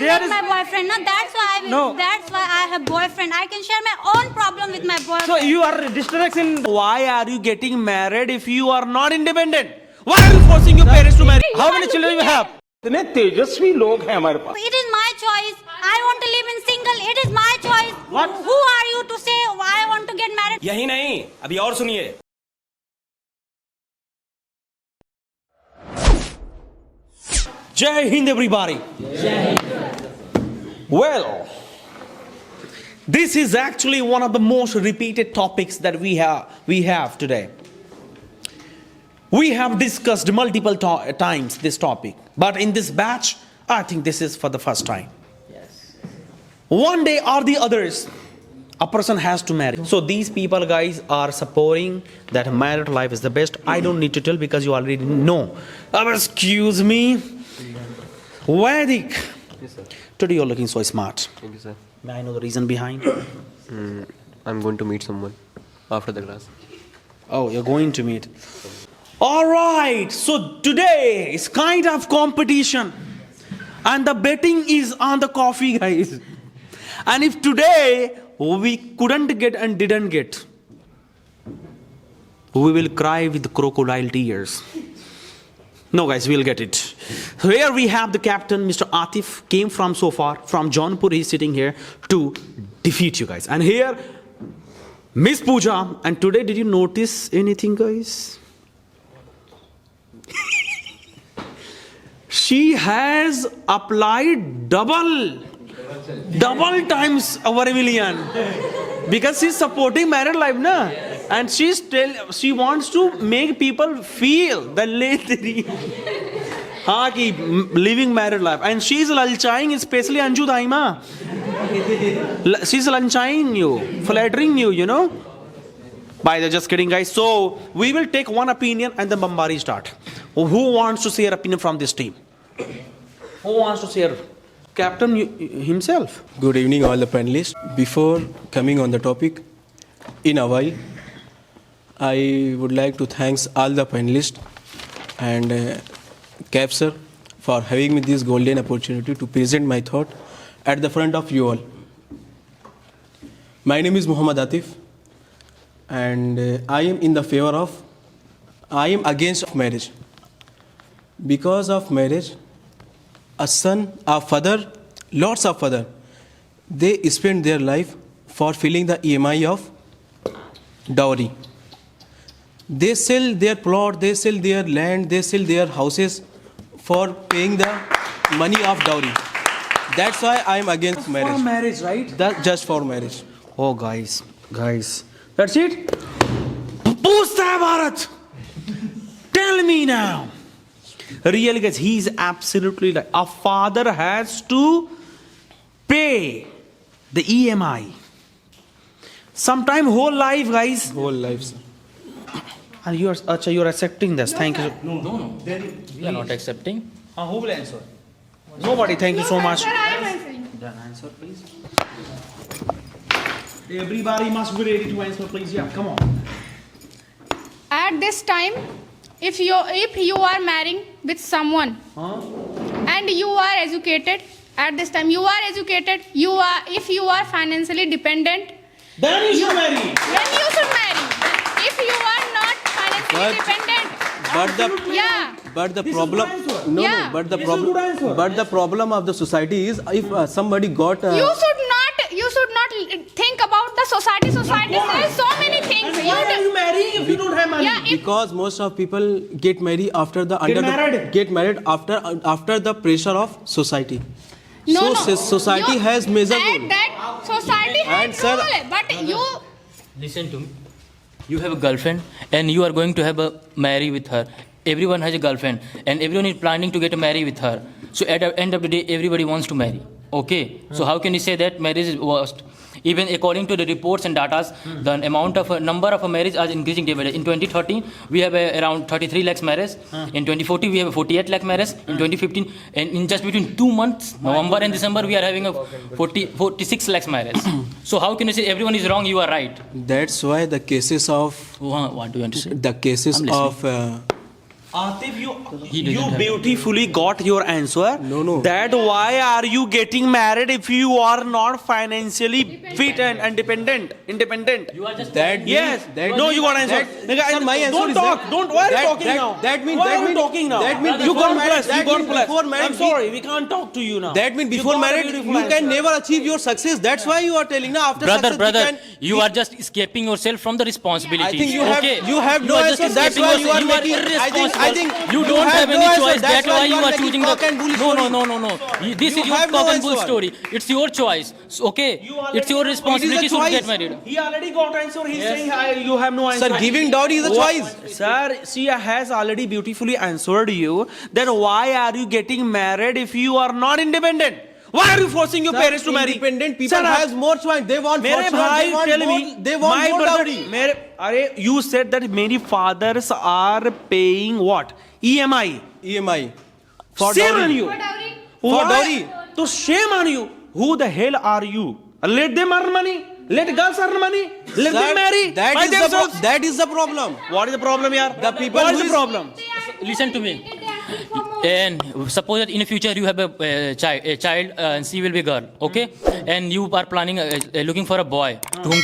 share not my boyfriend. No, that's why that's why I have boyfriend. I can share my own problem with my boyfriend. So you are distracting. Why are you getting married if you are not independent? Why are you forcing your parents to marry? How many children you have? इतने तेजस्वी लोग हैं हमारे पास. It is my choice. I want to live in single. It is my choice. What? Who are you to say I want to get married? यही नहीं, अभी और सुनिए. Jai Hind, everybody. Well, this is actually one of the most repeated topics that we have today. We have discussed multiple times this topic, but in this batch, I think this is for the first time. Yes. One day or the others, a person has to marry. So these people, guys, are supporting that married life is the best. I don't need to tell because you already know. Excuse me. Vedic. Yes, sir. Today you're looking so smart. Thank you, sir. May I know the reason behind? I'm going to meet someone after the class. Oh, you're going to meet. All right. So today is kind of competition. And the betting is on the coffee, guys. And if today we couldn't get and didn't get, we will cry with crocodile tears. No, guys, we'll get it. So here we have the captain, Mr. Atif, came from so far, from Jaunpur. He's sitting here to defeat you guys. And here, Miss Pooja. And today, did you notice anything, guys? She has applied double times our million because she's supporting married life, na? And she wants to make people feel the living married life, and she's lalchaing, especially Anju Daima. She's lalchaing you, flattering you, you know. By the just kidding, guys. So we will take one opinion and then Bambari start. Who wants to share opinion from this team? Who wants to share? Captain himself. Good evening, all the panelists. Before coming on the topic, in a while, I would like to thank all the panelists and Cap sir for having me this golden opportunity to present my thought at the front of you all. My name is Muhammad Atif, and I am against marriage. Because of marriage, a son, a father, lots of father, they spend their life for filling the EMI of dowry. They sell their plot, they sell their land, they sell their houses for paying the money of dowry. That's why I am against marriage. For marriage, right? That's just for marriage. Oh, guys, that's it. Poochta hai Bharat. Tell me now. Really, guys, he's absolutely right. A father has to pay the EMI. Sometime whole life, guys. Whole life, sir. And you're accepting this. Thank you. No. We are not accepting. Who will answer? Nobody. Thank you so much. Sir, I am answering. Then answer, please. Everybody must be ready to answer, please. Yeah, come on. At this time, if you are marrying with someone and you are educated, at this time you are educated, if you are financially dependent, Then you should marry. then you should marry. If you are not financially dependent, But the This is problem, good answer. no, Yeah. but the This is good answer. problem, but the problem of the society is if somebody got you should not think about the society. Society says so many things. And why are you marrying if you don't have money? Yeah, because most of people get married after the get married after the pressure of society. No. Society has major role. That society And has sir- role, but you. Listen to me. You have a girlfriend and you are going to have a marry with her. Everyone has a girlfriend and everyone is planning to get married with her. So at the end of the day, everybody wants to marry. Okay. So how can you say that marriage is worst? Even according to the reports and data, the number of marriages are increasing day by day. In 2013, we have around 33 lakhs marriage. In 2014, we have a 48 lakh marriage. In 2015, and in just between 2 months, November and December, we are having a 46 lakhs marriage. So how can you say everyone is wrong? You are right. That's why the cases of What do you want to say? the cases I'm listening. of Atif, He you doesn't have- beautifully got your answer. No. That why are you getting married if you are not financially fit and independent? You are just That Yes. means, that No, means- you got answer. that- Nigga, sir, my answer don't is talk. that- Don't. Why are you that- talking that- now? that means- Why that are you means- talking now? that means you before got marriage- plus. that You got means plus. before marriage I'm we- sorry, we can't talk to you now. That means You before got a marriage beautiful you answer. can never achieve your success. That's why you are telling now after success brother, we can, you are just escaping yourself from the responsibility. I think you have okay? you have no are just answer. That's escaping why you are yourself. making. I think you don't have no any answer. choice. That's That's why you are making choosing cock the. and bull No. This You is your have no cock and bull answer. story. It's your choice. Okay, You already it's your have- responsibility It is a to get choice. married. He already got answer. He's saying you have no answer. Sir, giving dowry is a What- choice. Sir, she has already beautifully answered you. Then why are you getting married if you are not independent? Why are you forcing your parents to marry? Independent people Sir, has more choice. They want मेरे fortune, भाई they want tell more, me, they want my more brother, dowry. मेरे अरे you said that many fathers are paying what EMI EMI for shame dowry. on you For Why? dowry. तो shame on you. Who the hell are you? Let them earn money. Let girls earn money. Let Sir, them marry that by is the themselves. that is the problem. What is the problem here? The people What is who the is- problem? Listen to me. And suppose that in the future you have a child, and she will be girl, okay? And you are planning, looking for a boy to whom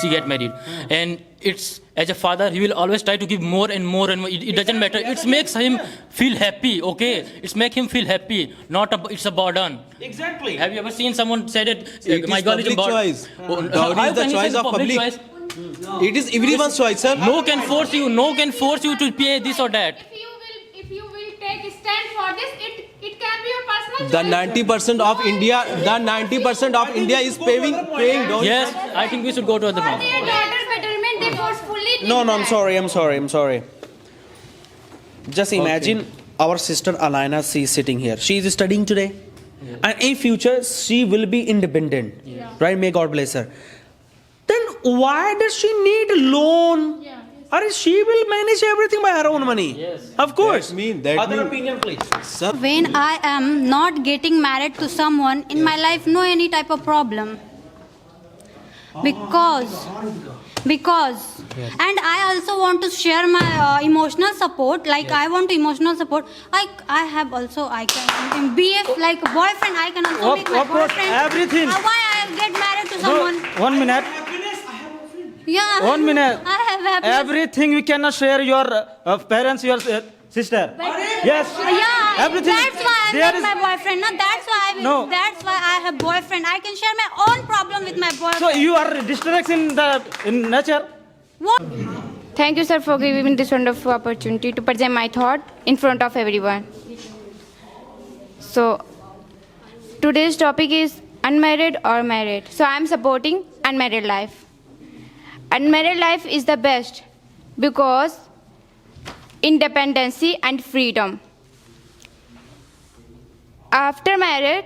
she get married. And it's, as a father, he will always try to give more and more and more. It doesn't matter. It makes him feel happy, okay? It's make him feel happy, it's a burden. Exactly. Have you ever seen someone say that It my is girl is a public burden? choice. Oh, Dowry how is the can you say choice it's of public. choice? It is everyone's choice, sir. No can force you to pay this or that. If you will take a stand for this, it can be your personal The choice. 90% of India is paying dowry. Yes, I think we should go to other For one. their daughter's betterment, they forcefully did No, I'm that. sorry. I'm sorry. Just imagine our sister Alina, she is sitting here. She is studying today. And in future, she will be independent. Right? May God bless her. Then why does she need loan? Yeah. Or she will manage everything by her own money. Yes. Of course. That Other mean- opinion, please. Sir, When I am not getting married to someone in my life, no any type of problem. Because and I also want to share my emotional support. Like I want to emotional support. I have also I can in BF like boyfriend. I can also make my of course, boyfriend. everything. Why I get married to someone? 1 minute. Yeah. 1 minute. I have happiness. Everything we cannot share your parents, your sister. Yes. Yeah, Everything. that's why I There met is- my boyfriend. No, that's why No. that's why I have boyfriend. I can share my own problem with my boyfriend. So you are distracting in nature. What? Thank you, sir, for giving me this wonderful opportunity to present my thought in front of everyone. So, today's topic is unmarried or married. So, I am supporting unmarried life. Unmarried life is the best because independency and freedom. After marriage,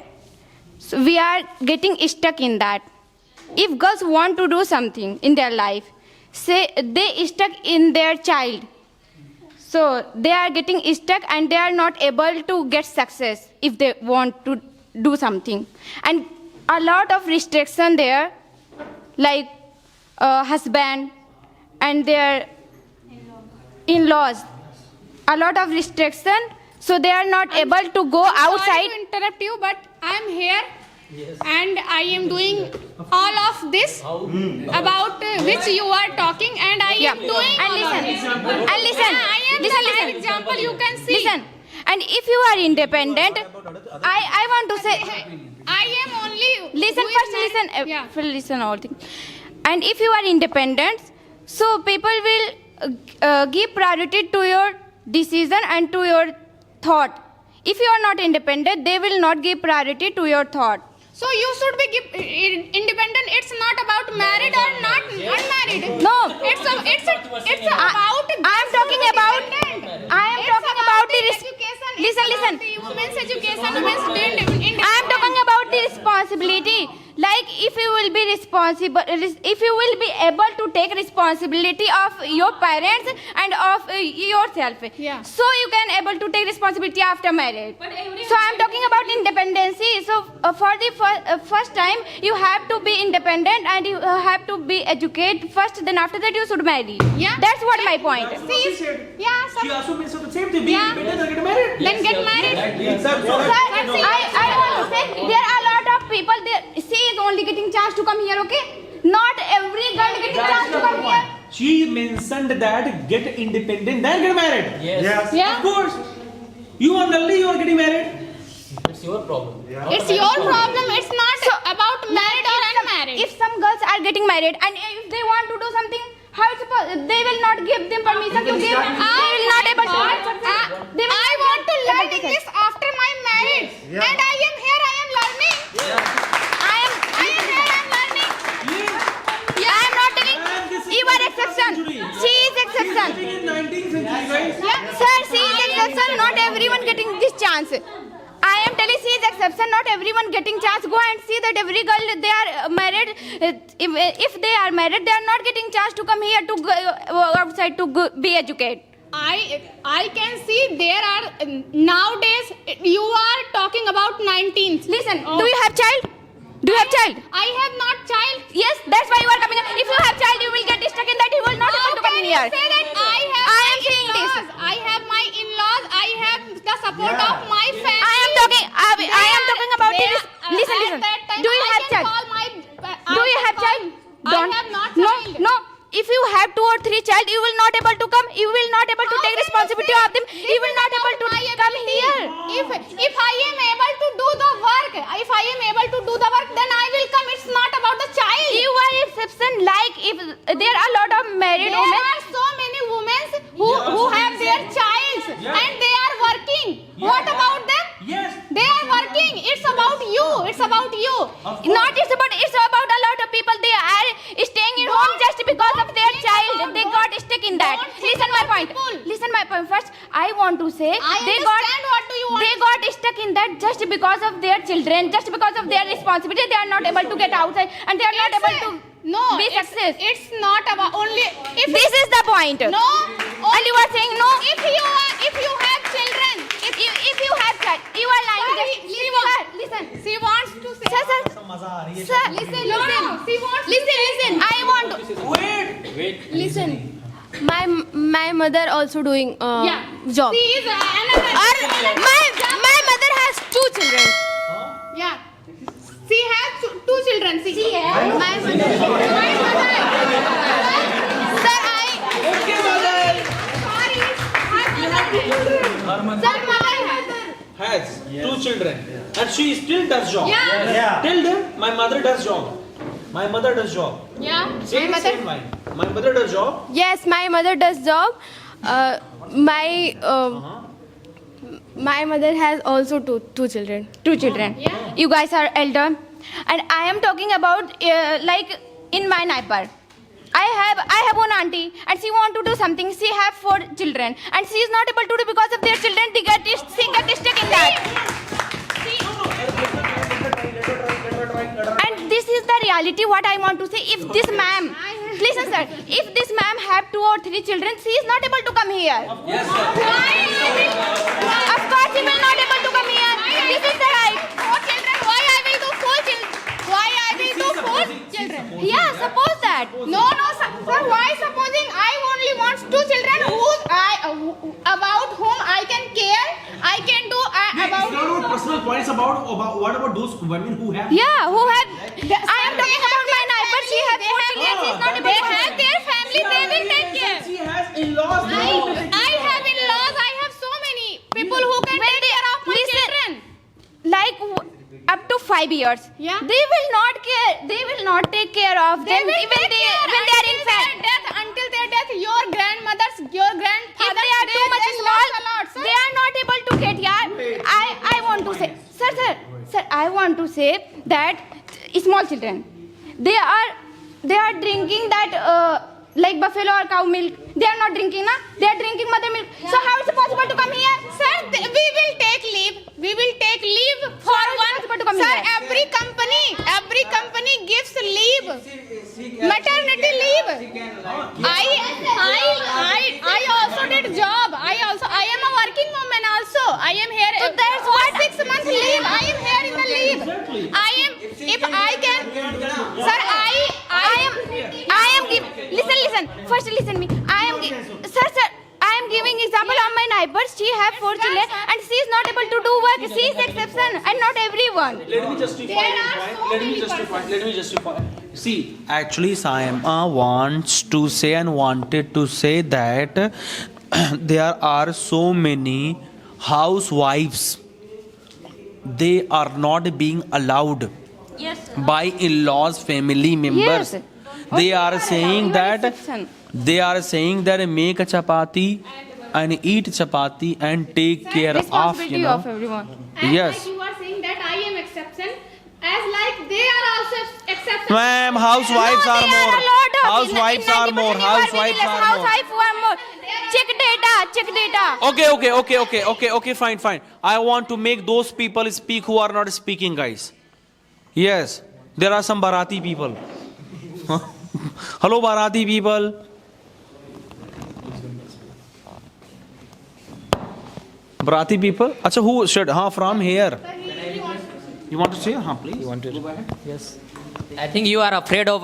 so we are getting stuck in that. If girls want to do something in their life, say they stuck in their child, so they are getting stuck and they are not able to get success if they want to do something. And a lot of restriction there, like husband and their in-laws, a lot of restriction, so they are not able to go outside. Sorry to interrupt you, but I am here and I am doing all of this about which you are talking, and I am doing. And listen. I am listen, the live example you can see. Listen. And if you are independent, I want to say. I am only. Listen doing first. that- Listen. Yeah. Listen all things. And if you are independent, so people will give priority to your decision and to your thought. If you are not independent, they will not give priority to your thought. So you should be independent. It's not about married or not unmarried. No. It's about. I am talking about. I am talking about the education. Listen. The women's education, women's independence. I am talking about the responsibility. Like if you will be responsible, if you will be able to take responsibility of your parents and of yourself, Yeah. so you can able to take responsibility after marriage. So I'm talking about independency. So for the first time, you have to be independent and you have to be educated first. Then after that, you should marry. Yeah. That's what my point. Yeah, She also means the same thing. Be Yeah. independent and get married. then get married. Sir, I want to say there are a lot of people there. She is only getting chance to come here, okay? Not every girl getting chance to come here. She mentioned that get independent, then get married. Yes. Yeah. Of course. You are early, you are getting married. It's your problem. It's your problem. It's not about married or unmarried. If some girls are getting married and if they want to do something, how it's they will not give them permission to give. They will not able to. They will I not want to able learn to English after my marriage, and I am here. I am learning. I am here. I am learning. I am not telling. You are exception. She is exception. In 19th century, guys. Sir, she is exception. Not everyone getting this chance. I am telling she is exception. Not everyone getting chance. Go and see that every girl they are married. If they are married, they are not getting chance to come here to go outside to go, be educated. I can see there are nowadays. You are talking about 19th. Listen, Oh. do you have child? Do you have child? I have not child. Yes, that's why you are coming. If you have child, you will get stuck in that. You will not able to come Can here. you say that I have I my am saying this. in-laws, I have my in-laws. I have the support of my family. I am talking. I am talking about this. Listen, At listen. that time, Do you I have can child? call my, Do you have child? I have not No, child. no. If you have 2 or 3 child, you will not able to come. You will not able to How take can you responsibility say of them. this You will is not able about to my come ability? here. If I am able to do the work, if I am able to do the work, then I will come. It's not about the child. You are exception. Like if there are a lot of married There women. are so many women who have their childs and they are working. What about them? Yes. They are working. It's about you. It's about you. Not it's about a lot of people. They are staying in home just because of their child. They got stuck in that. Don't think Listen my about point. people. Listen my point. First, I want to say I they understand what do you want. They got stuck in that just because of their children, just because of their responsibility. They are not able to get outside and they are not able to be success. It's not about only if This is the point. no. And you are saying no. If you have children, If you have child, you are lying. Sorry, Listen. she wants to say. Sir, sir, Listen. She wants. listen. I want to. Listen. My mother also doing job. She is another. My mother has 2 children. Yeah. She has two children. My mother. Sir, Has 2 children. And she still does job. Yeah. Tell them my mother does job. My mother does job. Yeah. Say the same line. My mother does job. yes, my mother does job. My mother has also two children. 2 children. Yeah. You guys are elder, and I am talking about like in my neighbor. I have one auntie, and she want to do something. She have 4 children, and she is not able to do because of their children. She get stuck in that. And this is the reality. What I want to say, if this ma'am, listen sir, if this ma'am have 2 or 3 children, she is not able to come here. Yes, sir. Of course, she will not able to come here. This is the right. 4 children. Why I will do 4 children? Why I will do 4 children? Yeah, suppose that. No, sir. Why supposing I only want 2 children about whom I can care? I can do It's about. not about personal points about what about those women who have. Yeah, who have? I am talking about my neighbor. She has 4 children. She is not able They to. have their family. They will take care. She has in-laws. I have in-laws. I have so many people who can take care of my children. Like up to 5 years. Yeah. They will not care. They will not take care of They them will even take they care when they are until in their fact. death. Until their death, your grandmothers, your If grandfathers, they are too much they small, lost a lot, sir. they are not able to get here. I want to say, sir, I want to say that small children, they are drinking that like buffalo or cow milk. They are not drinking, na? They are drinking mother milk. So how is it possible to come here? Sir, we will take leave. We will take leave for How is it one. possible to come Sir, here? every company gives leave if I can, sir, I am giving, listen, first listen me. Sir, I am giving example of my neighbor. She have 4 children and she is not able to do work. She is exception and not everyone. Let me justify. Let me justify. See, actually, Saima wants to say and wanted to say that there are so many housewives. They are not being allowed by in-laws, family members. Yes. They are saying You are that exception. they are saying that make a chapati and eat chapati and take care of, Responsibility of everyone. And Yes. like you are saying that I am exception, as like they are also exception. Ma'am, housewives No, are there more. a lot of Housewives in are more. 90% you are Housewives very less. are more. Housewife are more. Check data. Okay, fine. I want to make those people speak who are not speaking, guys. Yes, there are some Bharati people. Hello, Bharati people. Bharati people? Acha, who should? From here. You want to say? Please. You want to? Go ahead. Yes. I think you are afraid of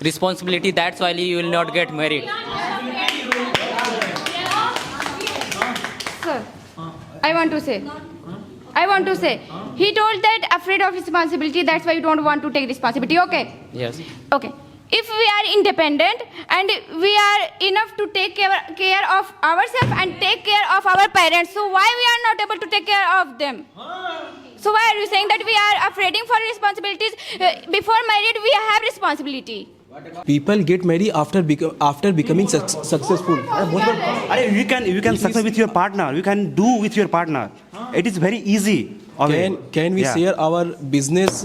responsibility. That's why you will not get married. Sir, I want to say, he told that afraid of responsibility, that's why you don't want to take responsibility, okay? Yes. Okay. If we are independent and we are enough to take care of ourselves and take care of our parents, so why we are not able to take care of them? So why are you saying that we are afraid for responsibilities? Before married, we have responsibility. People get married after becoming successful. You can success with your partner. You can do with your partner. It is very easy. Can we share our business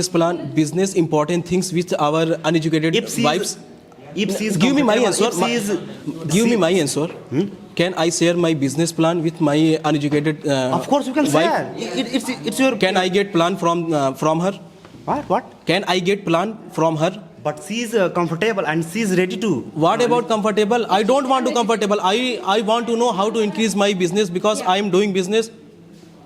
plan, business important things with our uneducated wives? Give me my answer. Give me my answer. Can I share my business plan with my uneducated Of course you can wife? share. It's your. Can I get plan from her? What? Can I get plan from her? But she is comfortable and she is ready to. What about comfortable? I don't want to comfortable. I want to know how to increase my business because I am doing business.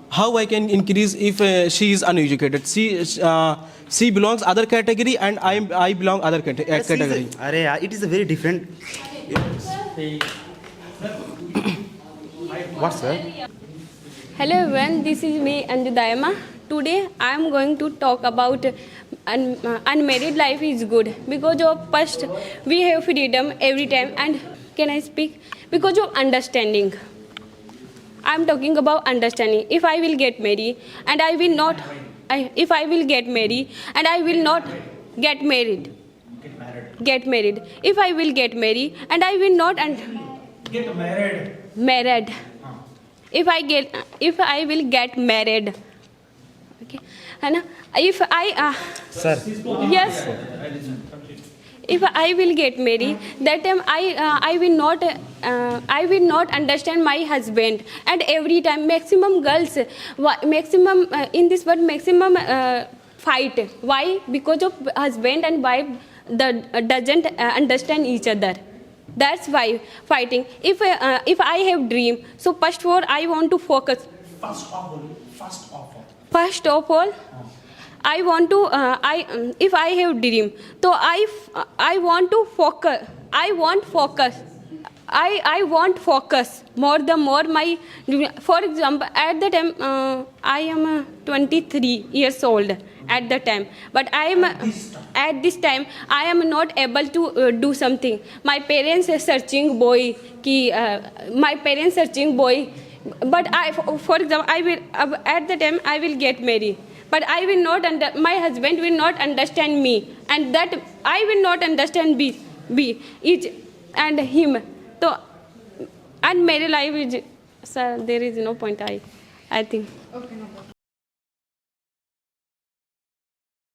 How I can increase if she is uneducated? She belongs other category and I belong other category. It is a very different. What, sir? Hello everyone, this is me Anju Dayama. Today I am going to talk about unmarried life is good because of first we have freedom every time and can I speak? Because of understanding. I am talking about understanding. If I will get married and I will not, if I will get married and I will not get married. Get married. If I will get married and I will not Get married. married. If I will get married. Okay. And if I Sir. yes. If I will get married, that time I will not understand my husband, and every time maximum girls maximum in this world maximum fight. Why? Because of husband and wife doesn't understand each other. That's why fighting. If I have dream, so first I want to focus. First of all, I want to. If I have dream, so I want to focus. I want focus. I want focus more my. For example, at the time I am 23 years old at the time, but I am at this time I am not able to do something. My parents are searching boy. My parents searching boy. But for example, I will at the time I will get married. But I will not my husband will not understand me, and that I will not understand each and him. So, and married life is, sir, there is no point. I think. Okay, no problem.